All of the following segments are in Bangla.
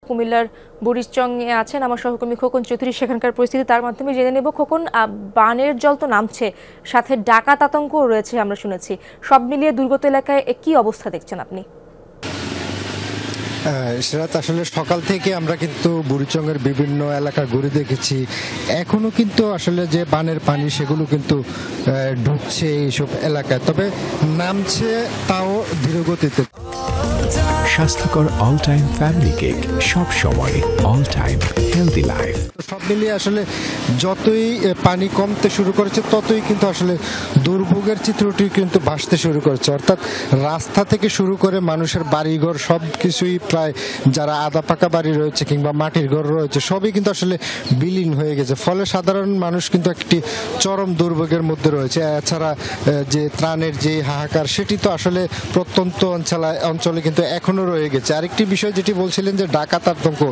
কুমিল্লার বুড়িচংয়ে আছেন আমার সহকর্মী খোকন চৌধুরী। সেখানকার পরিস্থিতি তার মাধ্যমে জেনে নেব। খোকন, বানের জল তো নামছে, সাথে ডাকাত আতঙ্কও রয়েছে আমরা শুনেছি। সব মিলিয়ে দুর্গত এলাকায় কি অবস্থা দেখছেন আপনি? সেরাত, আসলে সকাল থেকে আমরা কিন্তু বুড়িচংয়ের বিভিন্ন এলাকা ঘুরে দেখেছি। এখনো কিন্তু আসলে যে বানের পানি সেগুলো কিন্তু ঢুকছে এইসব এলাকায়, তবে নামছে তাও ধীরগতিতে। স্বাস্থ্যকর অল টাইম ফ্যামিলি কেক, সব সময় অল টাইম হেলদি লাইফ। সব মিলিয়ে আসলে যতই পানি কমতে শুরু করেছে ততই কিন্তু আসলে দুর্ভোগের চিত্রটি কিন্তু ভাসতে শুরু করেছে। অর্থাৎ রাস্তা থেকে শুরু করে মানুষের বাড়িঘর সব কিছুই প্রায়, যারা আধা পাকা বাড়ি রয়েছে কিংবা মাটির ঘর রয়েছে সবই কিন্তু আসলে বিলীন হয়ে গেছে। ফলে সাধারণ মানুষ কিন্তু একটি চরম দুর্ভোগের মধ্যে রয়েছে। এছাড়া যে ত্রাণের যে হাহাকার সেটি তো আসলে প্রত্যন্ত অঞ্চলে কিন্তু এখনো রয়ে গেছে। আরেকটি বিষয় যেটি বলছিলেন যে ডাকাত আতঙ্ক,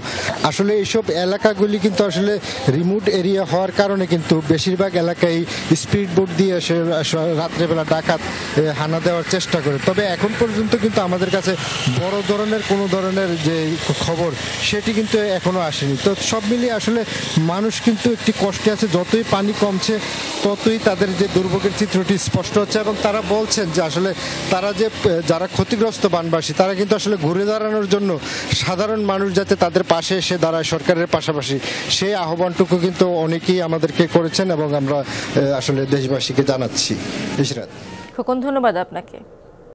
আসলে এইসব এলাকাগুলি কিন্তু আসলে রিমোট এরিয়া হওয়ার কারণে কিন্তু বেশিরভাগ এলাকায় স্পিড বোট দিয়ে এসে রাত্রেবেলা ডাকাত হানা দেওয়ার চেষ্টা করে। তবে এখন পর্যন্ত কিন্তু আমাদের কাছে বড় ধরনের কোনো ধরনের যে খবর সেটি কিন্তু এখনো আসেনি। তো সব মিলিয়ে আসলে মানুষ কিন্তু একটি কষ্টে আছে। যতই পানি কমছে ততই তাদের যে দুর্ভোগের চিত্রটি স্পষ্ট হচ্ছে, এবং তারা বলছেন যে আসলে তারা যে যারা ক্ষতিগ্রস্ত বানবাসী তারা কিন্তু আসলে ঘুরে দাঁড়ানোর জন্য সাধারণ মানুষ যাতে তাদের পাশে এসে দাঁড়ায় সরকারের পাশাপাশি, সেই আহ্বানটুকু কিন্তু অনেকেই আমাদেরকে করেছেন এবং আমরা আসলে দেশবাসীকে জানাচ্ছি। খোকন, ধন্যবাদ আপনাকে।